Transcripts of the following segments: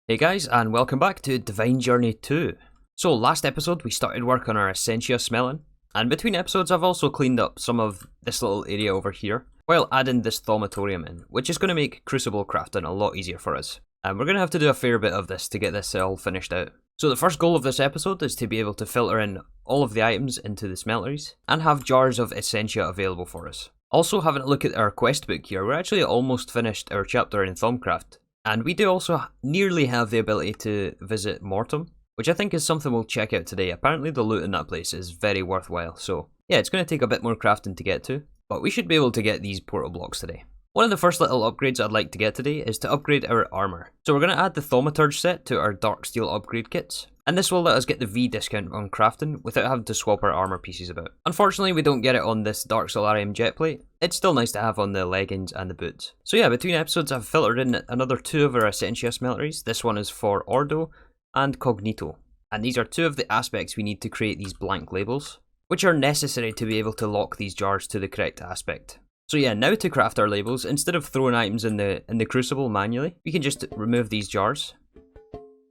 Hey guys, and welcome back to Divine Journey 2. So last episode we started work on our Essentia Smelting, and between episodes I've also cleaned up some of this little area over here, while adding this Thaumatorium in, which is going to make Crucible crafting a lot easier for us. And we're going to have to do a fair bit of this to get this all finished out. So the first goal of this episode is to be able to filter in all of the items into the smelteries, and have jars of Essentia available for us. Also, having a look at our quest book here, we're actually almost finished our chapter in Thaumcraft. And we do also nearly have the ability to visit Mortum, which I think is something we'll check out today. Apparently the loot in that place is very worthwhile, so yeah, it's going to take a bit more crafting to get to, but we should be able to get these portal blocks today. One of the first little upgrades I'd like to get today is to upgrade our armour. So we're going to add the Thaumaturge set to our Dark Steel upgrade kits, and this will let us get the V discount on crafting without having to swap our armour pieces about. Unfortunately, we don't get it on this Dark Solarium jet plate. It's still nice to have on the leggings and the boots. So yeah, between episodes I've filtered in another two of our Essentia smelteries. This one is for Ordo and Cognito. And these are two of the aspects we need to create these blank labels, which are necessary to be able to lock these jars to the correct aspect. So yeah, now to craft our labels, instead of throwing items in the crucible manually, we can just remove these jars.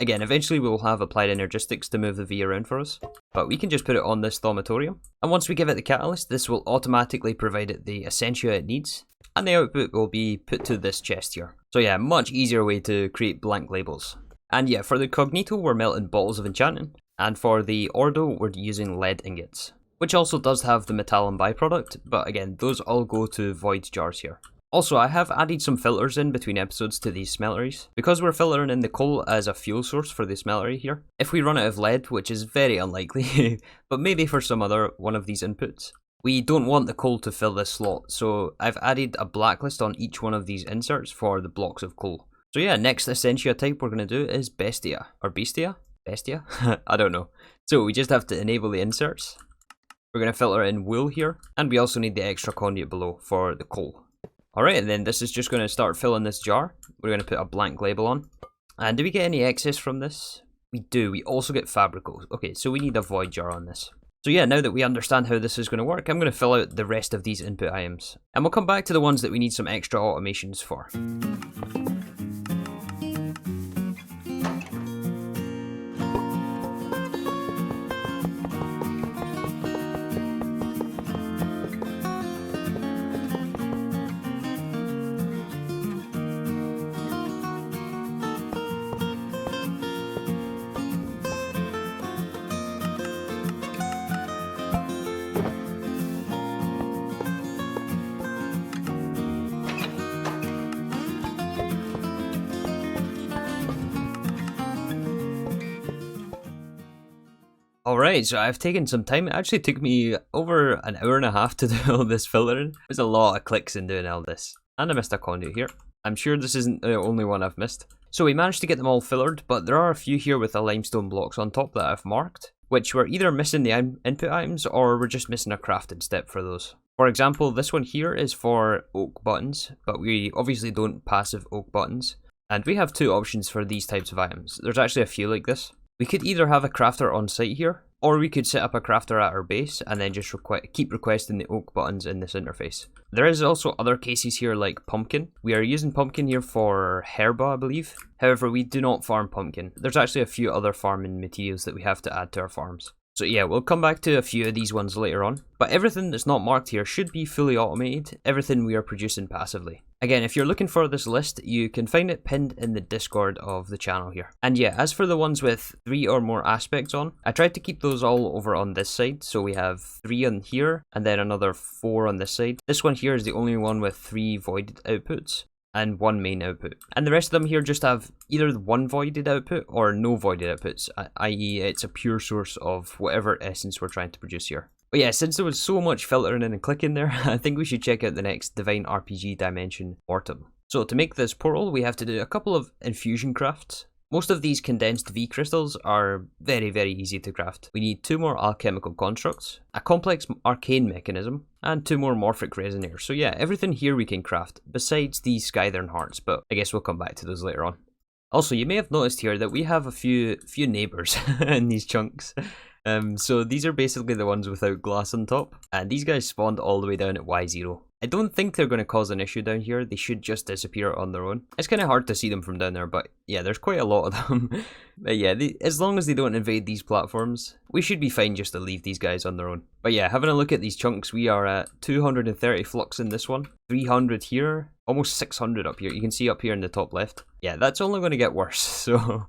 Again, eventually we will have applied energistics to move the V around for us, but we can just put it on this Thaumatorium, and once we give it the catalyst, this will automatically provide it the Essentia it needs, and the output will be put to this chest here. So yeah, much easier way to create blank labels. And yeah, for the Cognito we're melting bottles of enchanting, and for the Ordo we're using lead ingots, which also does have the metallum byproduct, but again, those all go to void jars here. Also, I have added some filters in between episodes to these smelteries, because we're filtering in the coal as a fuel source for the smeltery here. If we run out of lead, which is very unlikely, but maybe for some other one of these inputs, we don't want the coal to fill this slot, so I've added a blacklist on each one of these inserts for the blocks of coal. So yeah, next Essentia type we're going to do is Bestia, or Bestia? Bestia? I don't know. So we just have to enable the inserts. We're going to filter in wool here, and we also need the extra conduit below for the coal. Alright, and then this is just going to start filling this jar. We're going to put a blank label on. And do we get any excess from this? We do. We also get fabricals. Okay, so we need a void jar on this. So yeah, now that we understand how this is going to work, I'm going to fill out the rest of these input items. And we'll come back to the ones that we need some extra automations for. Alright, so I've taken some time. It actually took me over an hour and a half to do all this filtering. There's a lot of clicks in doing all this. And I missed a conduit here. I'm sure this isn't the only one I've missed. So we managed to get them all filtered, but there are a few here with the limestone blocks on top that I've marked, which we're either missing the input items or we're just missing a crafted step for those. For example, this one here is for oak buttons, but we obviously don't passive oak buttons. And we have two options for these types of items. There's actually a few like this. We could either have a crafter on site here, or we could set up a crafter at our base and then just keep requesting the oak buttons in this interface. There is also other cases here like pumpkin. We are using pumpkin here for herba, I believe. However, we do not farm pumpkin. There's actually a few other farming materials that we have to add to our farms. So yeah, we'll come back to a few of these ones later on, but everything that's not marked here should be fully automated, everything we are producing passively. Again, if you're looking for this list, you can find it pinned in the Discord of the channel here. And yeah, as for the ones with 3 or more aspects on, I tried to keep those all over on this side, so we have 3 on here, and then another 4 on this side. This one here is the only one with 3 voided outputs, and 1 main output. And the rest of them here just have either 1 voided output or no voided outputs, i.e. it's a pure source of whatever essence we're trying to produce here. But yeah, since there was so much filtering in and clicking there, I think we should check out the next DivineRPG dimension, Mortum. So to make this portal, we have to do a couple of infusion crafts. Most of these condensed V crystals are very easy to craft. We need 2 more alchemical constructs, a complex arcane mechanism, and 2 more morphic resonators. So yeah, everything here we can craft, besides these Skythern hearts, but I guess we'll come back to those later on. Also, you may have noticed here that we have a few neighbours in these chunks. So these are basically the ones without glass on top, and these guys spawned all the way down at Y0. I don't think they're going to cause an issue down here. They should just disappear on their own. It's kind of hard to see them from down there, but yeah, there's quite a lot of them. But yeah, as long as they don't invade these platforms, we should be fine just to leave these guys on their own. But yeah, having a look at these chunks, we are at 230 flux in this one, 300 here, almost 600 up here. You can see up here in the top left. Yeah, that's only going to get worse, so...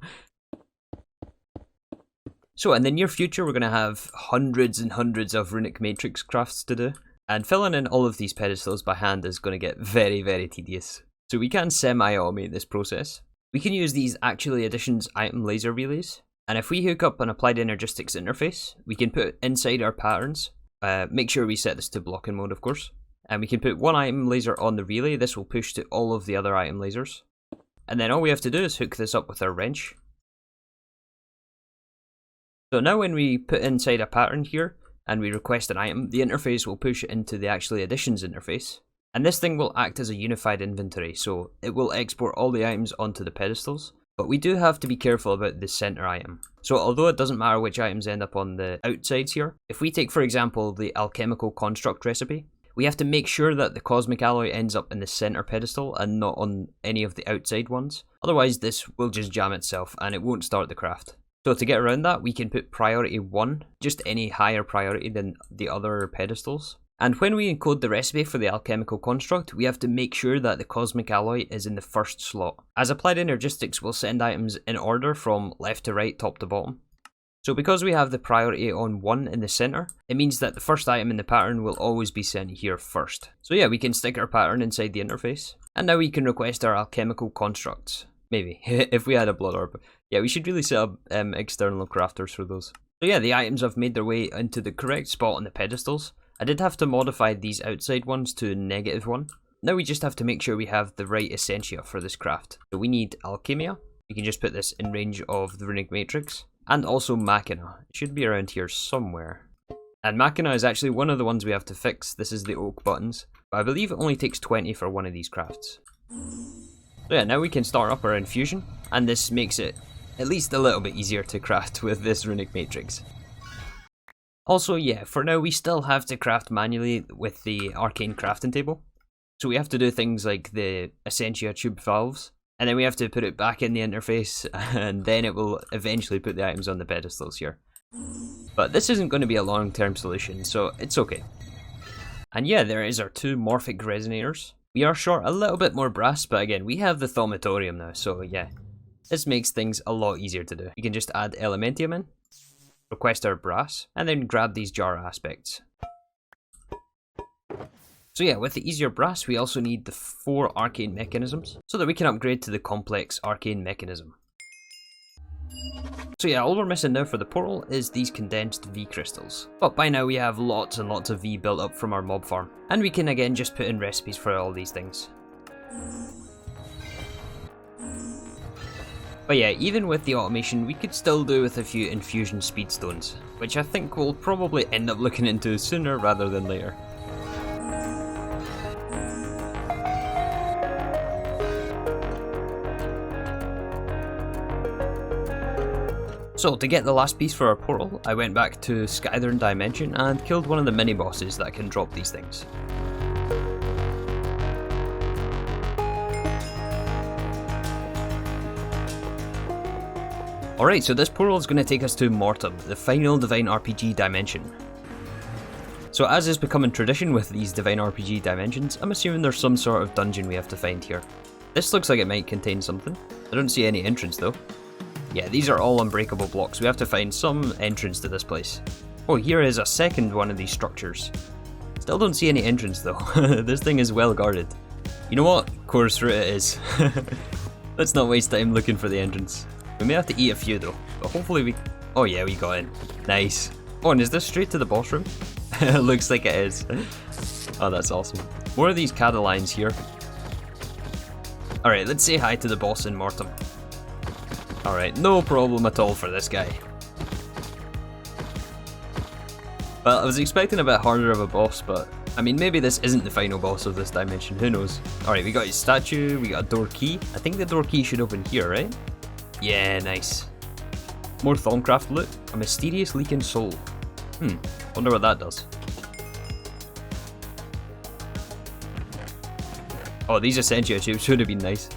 So in the near future, we're going to have hundreds and hundreds of runic matrix crafts to do. And filling in all of these pedestals by hand is going to get very, very tedious. So we can semi-automate this process. We can use these Actually Additions item laser relays. And if we hook up an Applied Energistics interface, we can put inside our patterns. Make sure we set this to blocking mode, of course. And we can put one item laser on the relay. This will push to all of the other item lasers. And then all we have to do is hook this up with our wrench. So now when we put inside a pattern here, and we request an item, the interface will push it into the Actually Additions interface. And this thing will act as a unified inventory, so it will export all the items onto the pedestals. But we do have to be careful about the center item. So although it doesn't matter which items end up on the outsides here, if we take for example the alchemical construct recipe, we have to make sure that the cosmic alloy ends up in the center pedestal and not on any of the outside ones. Otherwise this will just jam itself and it won't start the craft. So to get around that, we can put priority 1, just any higher priority than the other pedestals. And when we encode the recipe for the alchemical construct, we have to make sure that the cosmic alloy is in the first slot. As Applied Energistics will send items in order from left to right, top to bottom. So because we have the priority on 1 in the center, it means that the first item in the pattern will always be sent here first. So yeah, we can stick our pattern inside the interface. And now we can request our alchemical constructs. Maybe, if we had a blood orb. Yeah, we should really set up external crafters for those. So yeah, the items have made their way into the correct spot on the pedestals. I did have to modify these outside ones to -1. Now we just have to make sure we have the right Essentia for this craft. So we need Alchemia. You can just put this in range of the Runic Matrix. And also Machina. It should be around here somewhere. And Machina is actually one of the ones we have to fix. This is the oak buttons. But I believe it only takes 20 for one of these crafts. So yeah, now we can start up our infusion, and this makes it at least a little bit easier to craft with this runic matrix. Also yeah, for now we still have to craft manually with the arcane crafting table. So we have to do things like the Essentia tube valves, and then we have to put it back in the interface, and then it will eventually put the items on the pedestals here. But this isn't going to be a long-term solution, so it's okay. And yeah, there is our 2 morphic resonators. We are short a little bit more brass, but again, we have the Thaumatorium now, so yeah. This makes things a lot easier to do. You can just add Elementium in, request our brass, and then grab these jar aspects. So yeah, with the easier brass, we also need the 4 arcane mechanisms, so that we can upgrade to the complex arcane mechanism. So yeah, all we're missing now for the portal is these condensed V crystals. But by now we have lots and lots of V built up from our mob farm. And we can again just put in recipes for all these things. But yeah, even with the automation, we could still do with a few infusion speedstones, which I think we'll probably end up looking into sooner rather than later. So to get the last piece for our portal, I went back to Skythern Dimension and killed one of the mini bosses that can drop these things. Alright, so this portal is going to take us to Mortum, the final DivineRPG dimension. So as is becoming tradition with these DivineRPG dimensions, I'm assuming there's some sort of dungeon we have to find here. This looks like it might contain something. I don't see any entrance though. Yeah, these are all unbreakable blocks. We have to find some entrance to this place. Oh, here is a second one of these structures. Still don't see any entrance though. This thing is well guarded. You know what? Course route it is. Let's not waste time looking for the entrance. We may have to eat a few though, but hopefully we... Oh yeah, we got in. Nice. Oh, and is this straight to the boss room? It looks like it is. Oh, that's awesome. More of these Cadalines here. Alright, let's say hi to the boss in Mortum. Alright, no problem at all for this guy. Well, I was expecting a bit harder of a boss, but I mean, maybe this isn't the final boss of this dimension, who knows. Alright, we got his statue, we got a door key. I think the door key should open here, right? Yeah, nice. More Thaumcraft loot. A mysterious leaking soul. Wonder what that does. Oh, these Essentia tubes would have been nice.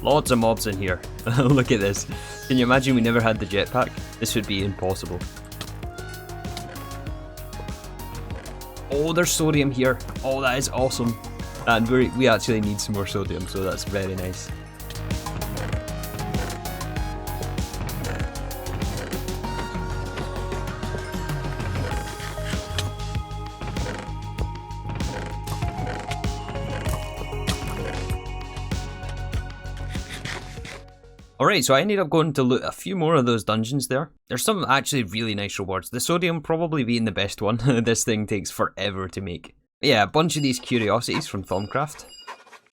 Lots of mobs in here. Look at this. Can you imagine we never had the jetpack? This would be impossible. Oh, there's sodium here. Oh, that is awesome. And we actually need some more sodium, so that's very nice. Alright, so I ended up going to loot a few more of those dungeons there. There's some actually really nice rewards. The sodium probably being the best one. This thing takes forever to make. Yeah, a bunch of these curiosities from Thaumcraft.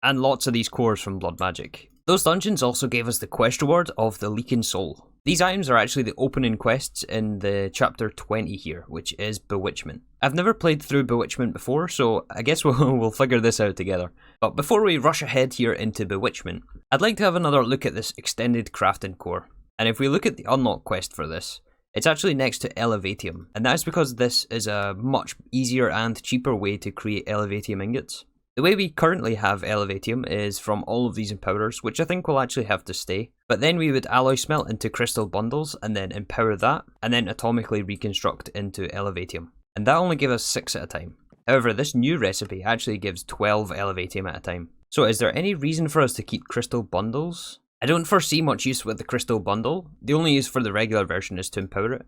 And lots of these cores from Blood Magic. Those dungeons also gave us the quest reward of the Leaking Soul. These items are actually the opening quests in the chapter 20 here, which is Bewitchment. I've never played through Bewitchment before, so I guess we'll figure this out together. But before we rush ahead here into Bewitchment, I'd like to have another look at this extended crafting core. And if we look at the unlock quest for this, it's actually next to Elevatium, and that's because this is a much easier and cheaper way to create Elevatium Ingots. The way we currently have Elevatium is from all of these empowers, which I think will actually have to stay. But then we would alloy smelt into crystal bundles and then empower that, and then atomically reconstruct into Elevatium. And that only gave us 6 at a time. However, this new recipe actually gives 12 Elevatium at a time. So is there any reason for us to keep crystal bundles? I don't foresee much use with the crystal bundle. The only use for the regular version is to empower it.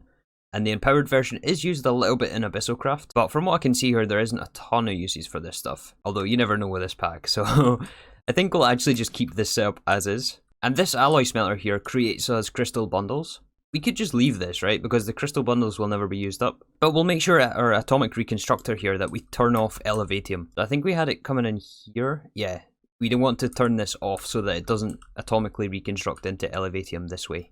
And the empowered version is used a little bit in Abyssocraft, but from what I can see here, there isn't a ton of uses for this stuff. Although you never know with this pack, so I think we'll actually just keep this setup as is. And this alloy smelter here creates us crystal bundles. We could just leave this, right, because the crystal bundles will never be used up. But we'll make sure at our atomic reconstructor here that we turn off Elevatium. I think we had it coming in here. Yeah, we don't want to turn this off so that it doesn't atomically reconstruct into Elevatium this way.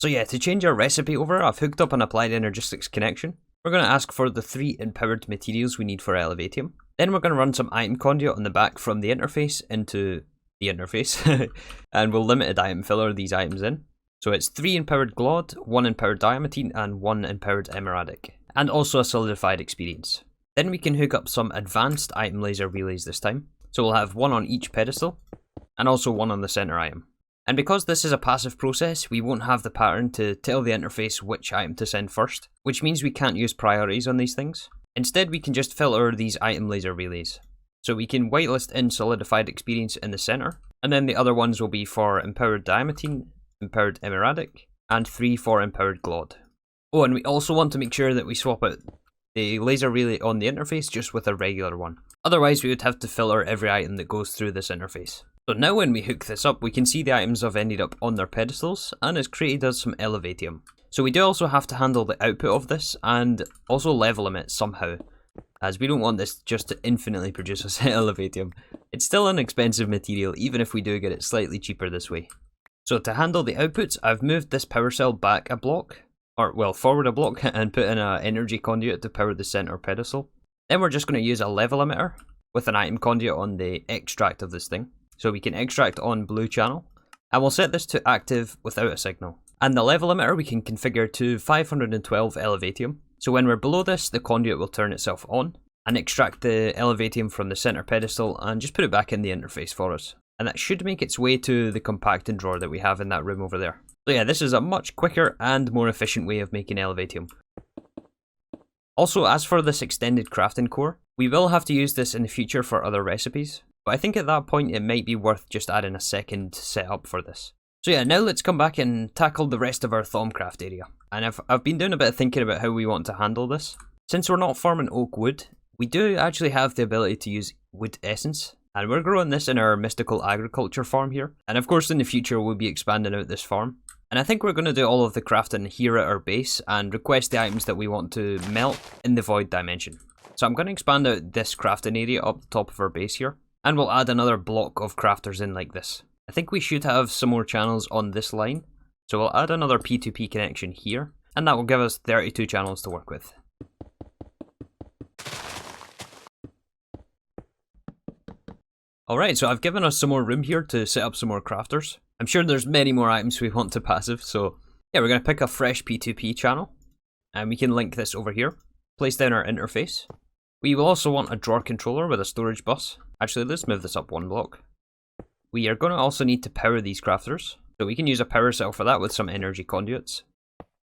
So yeah, to change our recipe over, I've hooked up an applied energistics connection. We're going to ask for the 3 empowered materials we need for Elevatium. Then we're going to run some item conduit on the back from the interface into the interface. And we'll limited item filler these items in. So it's 3 empowered Glod, 1 empowered Diamantine, and 1 empowered Emeradic. And also a solidified experience. Then we can hook up some advanced item laser relays this time. So we'll have 1 on each pedestal, and also 1 on the center item. And because this is a passive process, we won't have the pattern to tell the interface which item to send first, which means we can't use priorities on these things. Instead, we can just filter these item laser relays. So we can whitelist in solidified experience in the center, and then the other ones will be for empowered Diamantine, empowered Emeradic, and 3 for empowered Glod. Oh, and we also want to make sure that we swap out the laser relay on the interface just with a regular one. Otherwise, we would have to filter every item that goes through this interface. So now when we hook this up, we can see the items have ended up on their pedestals, and it's created us some Elevatium. So we do also have to handle the output of this, and also level limit somehow, as we don't want this just to infinitely produce us Elevatium. It's still an expensive material, even if we do get it slightly cheaper this way. So to handle the outputs, I've moved this power cell back a block, or well, forward a block, and put in an energy conduit to power the center pedestal. Then we're just going to use a level emitter with an item conduit on the extract of this thing. So we can extract on blue channel, and we'll set this to active without a signal. And the level emitter we can configure to 512 Elevatium. So when we're below this, the conduit will turn itself on, and extract the Elevatium from the center pedestal and just put it back in the interface for us. And that should make its way to the compacting drawer that we have in that room over there. So yeah, this is a much quicker and more efficient way of making Elevatium. Also, as for this extended crafting core, we will have to use this in the future for other recipes. But I think at that point it might be worth just adding a second setup for this. So yeah, now let's come back and tackle the rest of our Thaumcraft area. And I've been doing a bit of thinking about how we want to handle this. Since we're not farming oak wood, we do actually have the ability to use wood essence. And we're growing this in our mystical agriculture farm here. And of course in the future we'll be expanding out this farm. And I think we're going to do all of the crafting here at our base and request the items that we want to melt in the void dimension. So I'm going to expand out this crafting area up the top of our base here. And we'll add another block of crafters in like this. I think we should have some more channels on this line. So we'll add another P2P connection here. And that will give us 32 channels to work with. Alright, so I've given us some more room here to set up some more crafters. I'm sure there's many more items we want to passive, so yeah, we're going to pick a fresh P2P channel. And we can link this over here. Place down our interface. We will also want a drawer controller with a storage bus. Actually, let's move this up one block. We are going to also need to power these crafters. So we can use a power cell for that with some energy conduits.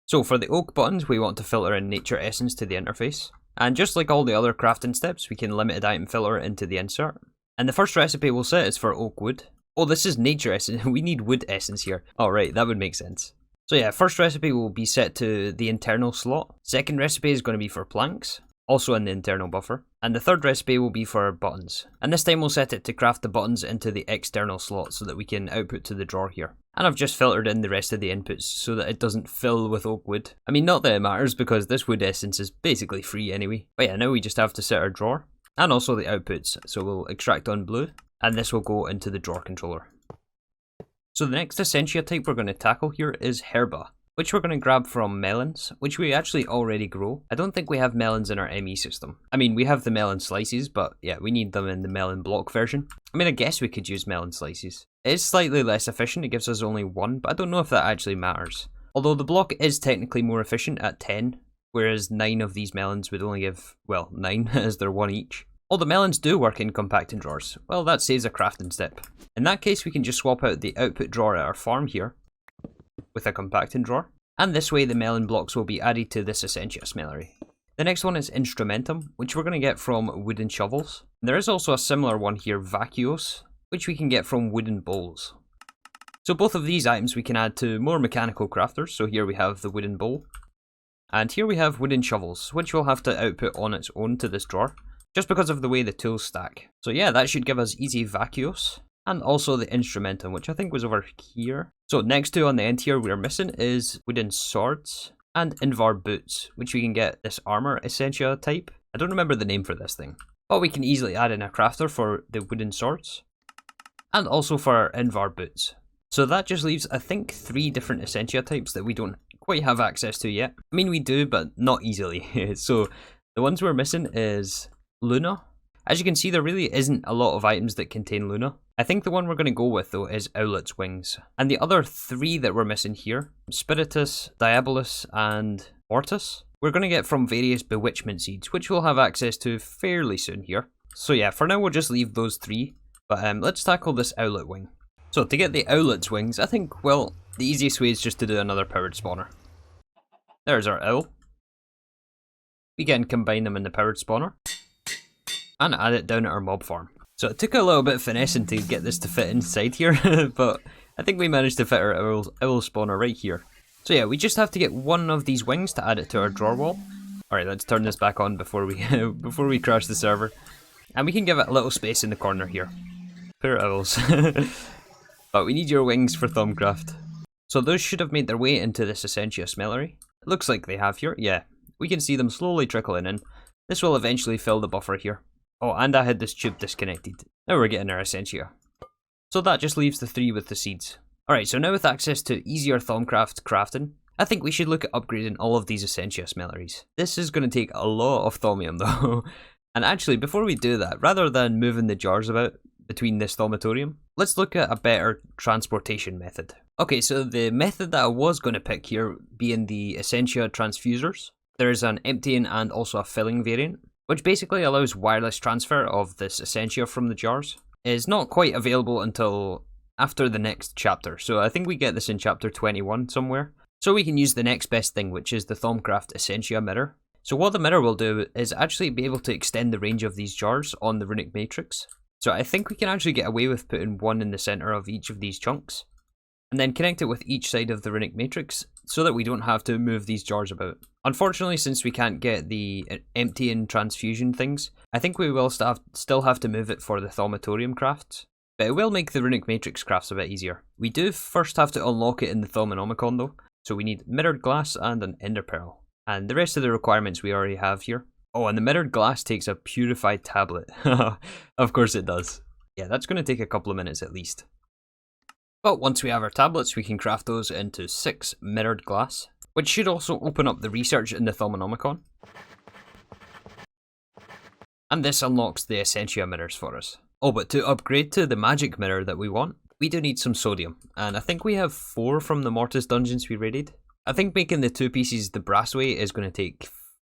So for the oak buttons, we want to filter in nature essence to the interface. And just like all the other crafting steps, we can limited item filter into the insert. And the first recipe we'll set is for oak wood. Oh, this is nature essence. We need wood essence here. Alright, that would make sense. So yeah, first recipe will be set to the internal slot. Second recipe is going to be for planks, also in the internal buffer. And the third recipe will be for buttons. And this time we'll set it to craft the buttons into the external slot so that we can output to the drawer here. And I've just filtered in the rest of the inputs so that it doesn't fill with oak wood. I mean, not that it matters because this wood essence is basically free anyway. But yeah, now we just have to set our drawer. And also the outputs, so we'll extract on blue, and this will go into the drawer controller. So the next Essentia type we're going to tackle here is Herba, which we're going to grab from melons, which we actually already grow. I don't think we have melons in our ME system. I mean, we have the melon slices, but yeah, we need them in the melon block version. I mean, I guess we could use melon slices. It is slightly less efficient, it gives us only 1, but I don't know if that actually matters. Although the block is technically more efficient at 10, whereas 9 of these melons would only give, well, 9 as they're 1 each. All the melons do work in compacting drawers. Well, that saves a crafting step. In that case, we can just swap out the output drawer at our farm here with a compacting drawer. And this way the melon blocks will be added to this Essentia Smeltery. The next one is Instrumentum, which we're going to get from wooden shovels. There is also a similar one here, Vacuos, which we can get from wooden bowls. So both of these items we can add to more mechanical crafters. So here we have the wooden bowl. And here we have wooden shovels, which will have to output on its own to this drawer, just because of the way the tools stack. So yeah, that should give us easy Vacuos, and also the Instrumentum, which I think was over here. So next to on the end here we're missing is wooden swords and Invar boots, which we can get this armor Essentia type. I don't remember the name for this thing, but we can easily add in a crafter for the wooden swords, and also for our Invar boots. So that just leaves, I think, 3 different Essentia types that we don't quite have access to yet. I mean, we do, but not easily. So the ones we're missing is Luna. As you can see, there really isn't a lot of items that contain Luna. I think the one we're going to go with though is Owlet's Wings. And the other 3 that we're missing here, Spiritus, Diabolus and Mortus, we're going to get from various bewitchment seeds, which we'll have access to fairly soon here. So yeah, for now we'll just leave those 3, but let's tackle this Owlet Wing. So to get the Owlet's Wings, I think, well, the easiest way is just to do another powered spawner. There's our owl. We can combine them in the powered spawner and add it down at our mob farm. So it took a little bit of finessing to get this to fit inside here, but I think we managed to fit our owl spawner right here. So yeah, we just have to get one of these wings to add it to our drawer wall. Alright, let's turn this back on before we before we crash the server. And we can give it a little space in the corner here. Poor owls. But we need your wings for Thaumcraft. So those should have made their way into this Essentia Smeltery. It looks like they have here, yeah. We can see them slowly trickling in. This will eventually fill the buffer here. Oh, and I had this tube disconnected. Now we're getting our Essentia. So that just leaves the 3 with the seeds. Alright, so now with access to easier Thaumcraft crafting, I think we should look at upgrading all of these Essentia Smelteries. This is going to take a lot of Thaumium though. And actually, before we do that, rather than moving the jars about between this Thaumatorium, let's look at a better transportation method. Okay, so the method that I was going to pick here being the Essentia Transfusers. There's an emptying and also a filling variant, which basically allows wireless transfer of this Essentia from the jars. It's not quite available until after the next chapter, so I think we get this in chapter 21 somewhere. So we can use the next best thing, which is the Thaumcraft Essentia Mirror. So what the mirror will do is actually be able to extend the range of these jars on the Runic matrix. So I think we can actually get away with putting one in the center of each of these chunks, and then connect it with each side of the Runic matrix so that we don't have to move these jars about. Unfortunately, since we can't get the empty and transfusion things, I think we will still have to move it for the Thaumatorium crafts, but it will make the Runic matrix crafts a bit easier. We do first have to unlock it in the Thaumonomicon though, so we need mirrored glass and an ender pearl, and the rest of the requirements we already have here. Oh, and the mirrored glass takes a purified tablet. Of course it does. Yeah, that's going to take a couple of minutes at least. But once we have our tablets, we can craft those into 6 mirrored glass, which should also open up the research in the Thaumonomicon. And this unlocks the Essentia Mirrors for us. Oh, but to upgrade to the magic mirror that we want, we do need some sodium. And I think we have 4 from the Mortis dungeons we raided. I think making the 2 pieces the brass weight is going to take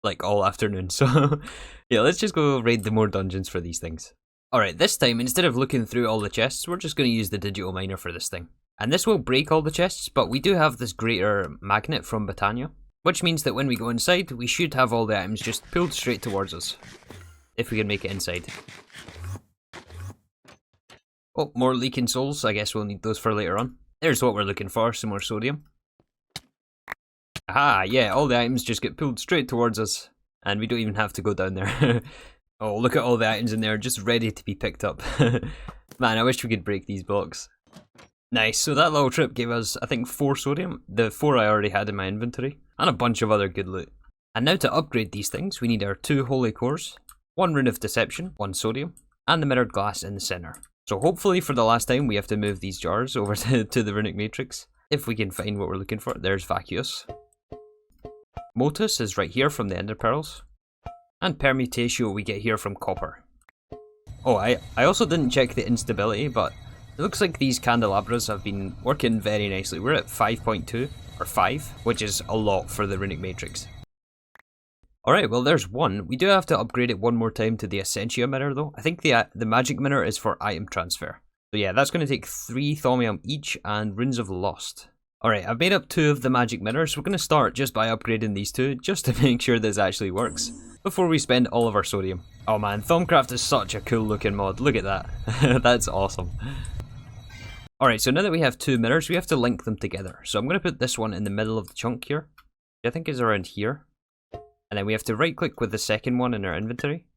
like all afternoon. So yeah, let's just go raid the more dungeons for these things. Alright, this time instead of looking through all the chests, we're just going to use the digital miner for this thing. And this will break all the chests, but we do have this greater magnet from Botania, which means that when we go inside, we should have all the items just pulled straight towards us. If we can make it inside. Oh, more leaking souls. I guess we'll need those for later on. There's what we're looking for, some more sodium. Aha, yeah, all the items just get pulled straight towards us. And we don't even have to go down there. Oh, look at all the items in there, just ready to be picked up. Man, I wish we could break these blocks. Nice, so that little trip gave us, I think, 4 sodium. The 4 I already had in my inventory. And a bunch of other good loot. And now to upgrade these things, we need our 2 holy cores, 1 rune of deception, 1 sodium, and the mirrored glass in the centre. So hopefully for the last time we have to move these jars over to the runic matrix. If we can find what we're looking for. There's Vacuous. Motus is right here from the Ender Pearls. And Permutatio we get here from copper. Oh, I also didn't check the instability, but it looks like these candelabras have been working very nicely. We're at 5.2, or 5, which is a lot for the runic matrix. Alright, well there's 1. We do have to upgrade it one more time to the Essentia mirror though. I think the magic mirror is for item transfer. So yeah, that's going to take 3 thaumium each and runes of lost. Alright, I've made up 2 of the magic mirrors. We're going to start just by upgrading these 2, just to make sure this actually works, before we spend all of our sodium. Oh man, Thaumcraft is such a cool looking mod. Look at that. That's awesome. Alright, so now that we have 2 mirrors, we have to link them together. So I'm going to put this one in the middle of the chunk here. I think is around here. And then we have to right click with the second one in our inventory.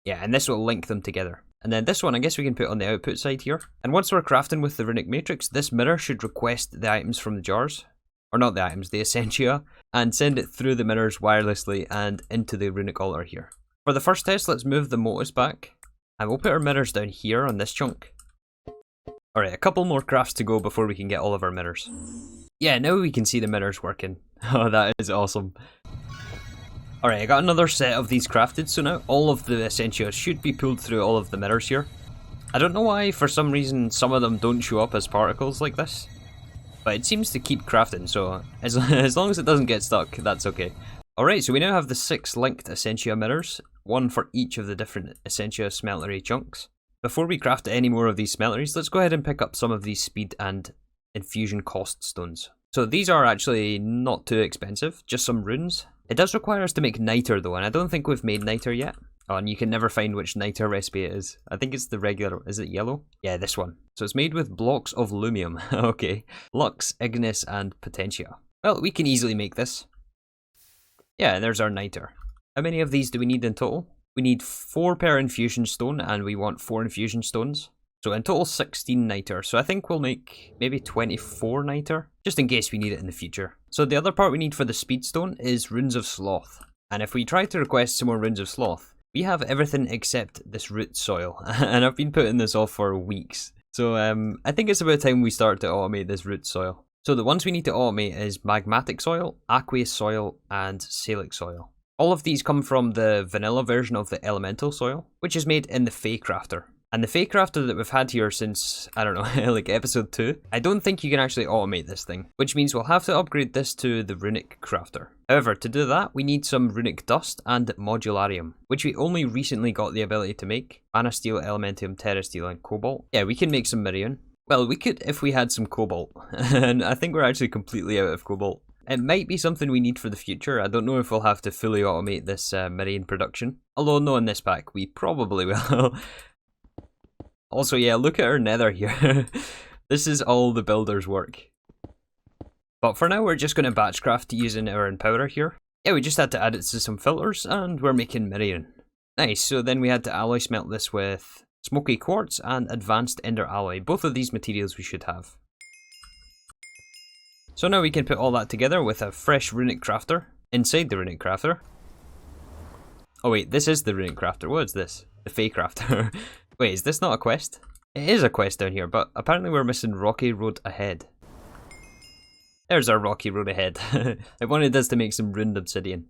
Yeah, and this will link them together. And then this one, I guess we can put on the output side here. And once we're crafting with the runic matrix, this mirror should request the items from the jars. Or not the items, the Essentia. And send it through the mirrors wirelessly and into the runic altar here. For the first test, let's move the Motus back. And we'll put our mirrors down here on this chunk. Alright, a couple more crafts to go before we can get all of our mirrors. Yeah, now we can see the mirrors working. Oh, that is awesome. Alright, I got another set of these crafted, so now all of the Essentia should be pulled through all of the mirrors here. I don't know why, for some reason, some of them don't show up as particles like this. But it seems to keep crafting, so as long as it doesn't get stuck, that's okay. Alright, so we now have the 6 linked Essentia mirrors, 1 for each of the different Essentia smeltery chunks. Before we craft any more of these smelteries, let's go ahead and pick up some of these speed and infusion cost stones. So these are actually not too expensive, just some runes. It does require us to make niter though, and I don't think we've made niter yet. Oh, and you can never find which niter recipe it is. I think it's the regular, is it yellow? Yeah, this one. So it's made with blocks of lumium. Okay. Lux, ignis, and potentia. Well, we can easily make this. Yeah, there's our niter. How many of these do we need in total? We need 4 per infusion stone, and we want 4 infusion stones. So in total 16 niter, so I think we'll make maybe 24 niter, just in case we need it in the future. So the other part we need for the speed stone is runes of sloth. And if we try to request some more runes of sloth, we have everything except this root soil. And I've been putting this off for weeks. So I think it's about time we start to automate this root soil. So the ones we need to automate is magmatic soil, aqueous soil, and salic soil. All of these come from the vanilla version of the elemental soil, which is made in the Fey Crafter. And the Fey Crafter that we've had here since, I don't know, like episode 2, I don't think you can actually automate this thing, which means we'll have to upgrade this to the Runic Crafter. However, to do that, we need some Runic Dust and Modularium, which we only recently got the ability to make. Anasteel, Elementium, Terrasteel, and Cobalt. Yeah, we can make some Mirion. Well, we could if we had some Cobalt, and I think we're actually completely out of Cobalt. It might be something we need for the future. I don't know if we'll have to fully automate this Mirion production. Although, no, in this pack, we probably will. Also, yeah, look at our nether here. This is all the builder's work. But for now, we're just going to batch craft using our Empower here. Yeah, we just had to add it to some filters, and we're making Mirion. Nice, so then we had to alloy smelt this with Smoky Quartz and Advanced Ender Alloy. Both of these materials we should have. So now we can put all that together with a fresh Runic Crafter inside the Runic Crafter. Oh wait, this is the Runic Crafter. What is this? The Fey Crafter. Wait, is this not a quest? It is a quest down here, but apparently we're missing Rocky Road Ahead. There's our Rocky Road Ahead. I wanted us to make some ruined obsidian.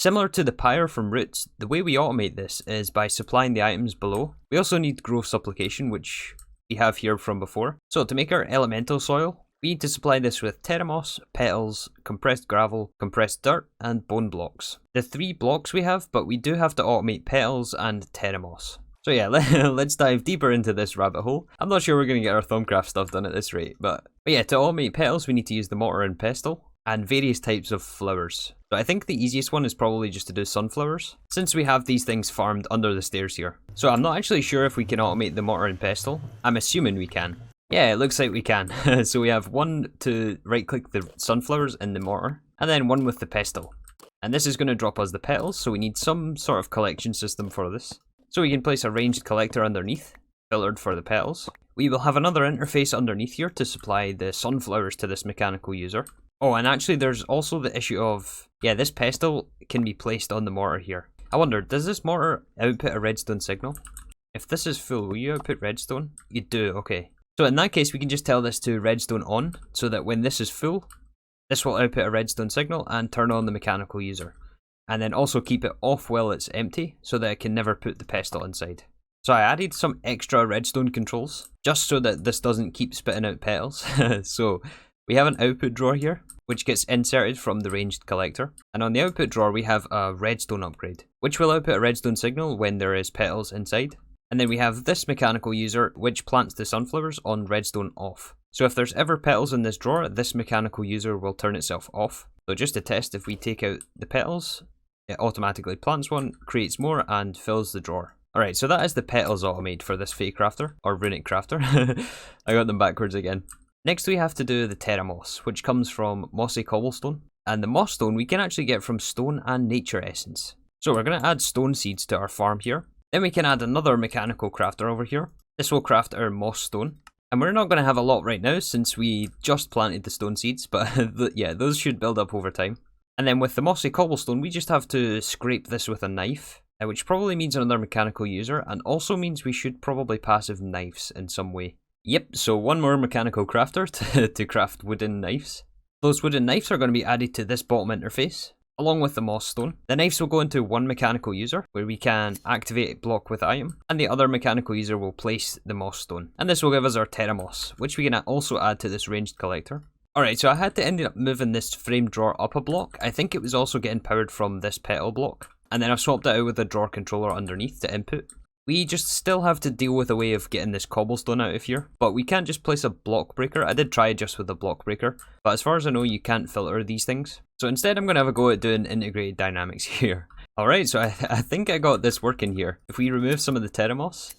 Similar to the pyre from Roots, the way we automate this is by supplying the items below. We also need growth supplication, which we have here from before. So to make our elemental soil, we need to supply this with teramos, petals, compressed gravel, compressed dirt, and bone blocks. The 3 blocks we have, but we do have to automate petals and teramos. So yeah, let's dive deeper into this rabbit hole. I'm not sure we're going to get our Thaumcraft stuff done at this rate, but yeah, to automate petals we need to use the mortar and pestle, and various types of flowers. So I think the easiest one is probably just to do sunflowers, since we have these things farmed under the stairs here. So I'm not actually sure if we can automate the mortar and pestle. I'm assuming we can. Yeah, it looks like we can. So we have one to right click the sunflowers in the mortar, and then one with the pestle. And this is going to drop us the petals, so we need some sort of collection system for this. So we can place a ranged collector underneath, filtered for the petals. We will have another interface underneath here to supply the sunflowers to this mechanical user. Oh, and actually there's also the issue of, yeah, this pestle can be placed on the mortar here. I wonder, does this mortar output a redstone signal? If this is full, will you output redstone? You do, okay. So in that case, we can just tell this to redstone on, so that when this is full, this will output a redstone signal and turn on the mechanical user. And then also keep it off while it's empty, so that it can never put the pestle inside. So I added some extra redstone controls, just so that this doesn't keep spitting out petals. So we have an output drawer here, which gets inserted from the ranged collector. And on the output drawer we have a redstone upgrade, which will output a redstone signal when there is petals inside. And then we have this mechanical user, which plants the sunflowers on redstone off. So if there's ever petals in this drawer, this mechanical user will turn itself off. So just to test, if we take out the petals, it automatically plants one, creates more, and fills the drawer. Alright, so that is the petals automate for this fake crafter, or runic crafter. I got them backwards again. Next we have to do the teramos, which comes from mossy cobblestone. And the moss stone we can actually get from stone and nature essence. So we're going to add stone seeds to our farm here. Then we can add another mechanical crafter over here. This will craft our moss stone. And we're not going to have a lot right now since we just planted the stone seeds, but yeah, those should build up over time. And then with the mossy cobblestone, we just have to scrape this with a knife, which probably means another mechanical user, and also means we should probably passive knives in some way. Yep, so one more mechanical crafter to craft wooden knives. Those wooden knives are going to be added to this bottom interface, along with the moss stone. The knives will go into one mechanical user, where we can activate a block with item, and the other mechanical user will place the moss stone. And this will give us our teramos, which we can also add to this ranged collector. Alright, so I had to end up moving this frame drawer up a block. I think it was also getting powered from this petal block. And then I've swapped it out with a drawer controller underneath to input. We just still have to deal with a way of getting this cobblestone out of here. But we can't just place a block breaker. I did try just with a block breaker. But as far as I know, you can't filter these things. So instead I'm going to have a go at doing integrated dynamics here. Alright, so I think I got this working here. If we remove some of the teramos,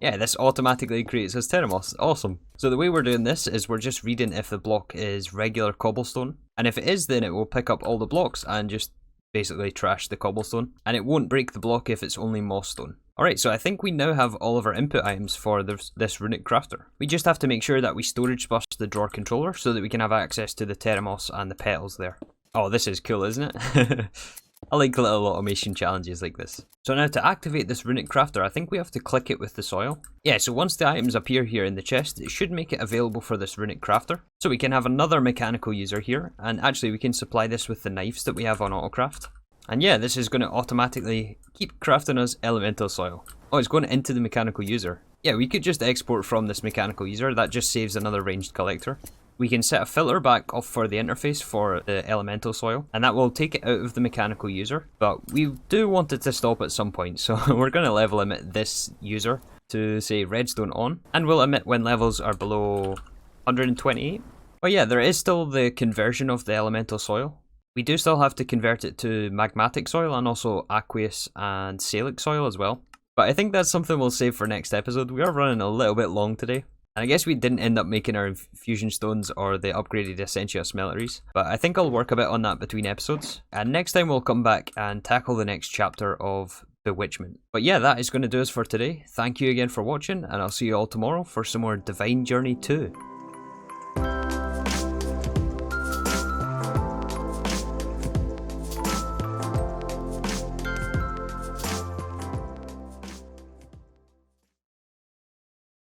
yeah, this automatically creates us teramos. Awesome. So the way we're doing this is we're just reading if the block is regular cobblestone. And if it is, then it will pick up all the blocks and just basically trash the cobblestone. And it won't break the block if it's only moss stone. Alright, so I think we now have all of our input items for this runic crafter. We just have to make sure that we storage bus the drawer controller so that we can have access to the teramos and the petals there. Oh, this is cool, isn't it? I like little automation challenges like this. So now to activate this runic crafter, I think we have to click it with the soil. Yeah, so once the items appear here in the chest, it should make it available for this runic crafter. So we can have another mechanical user here, and actually we can supply this with the knives that we have on autocraft. And yeah, this is going to automatically keep crafting us elemental soil. Oh, it's going into the mechanical user. Yeah, we could just export from this mechanical user, that just saves another ranged collector. We can set a filter back off for the interface for the elemental soil, and that will take it out of the mechanical user. But we do want it to stop at some point, so we're going to level limit this user to say redstone on, and we'll emit when levels are below 128. But yeah, there is still the conversion of the elemental soil. We do still have to convert it to magmatic soil and also aqueous and salic soil as well. But I think that's something we'll save for next episode. We are running a little bit long today. And I guess we didn't end up making our fusion stones or the upgraded Essentia Smelteries, but I think I'll work a bit on that between episodes. And next time we'll come back and tackle the next chapter of Bewitchment. But yeah, that is going to do us for today. Thank you again for watching, and I'll see you all tomorrow for some more Divine Journey 2.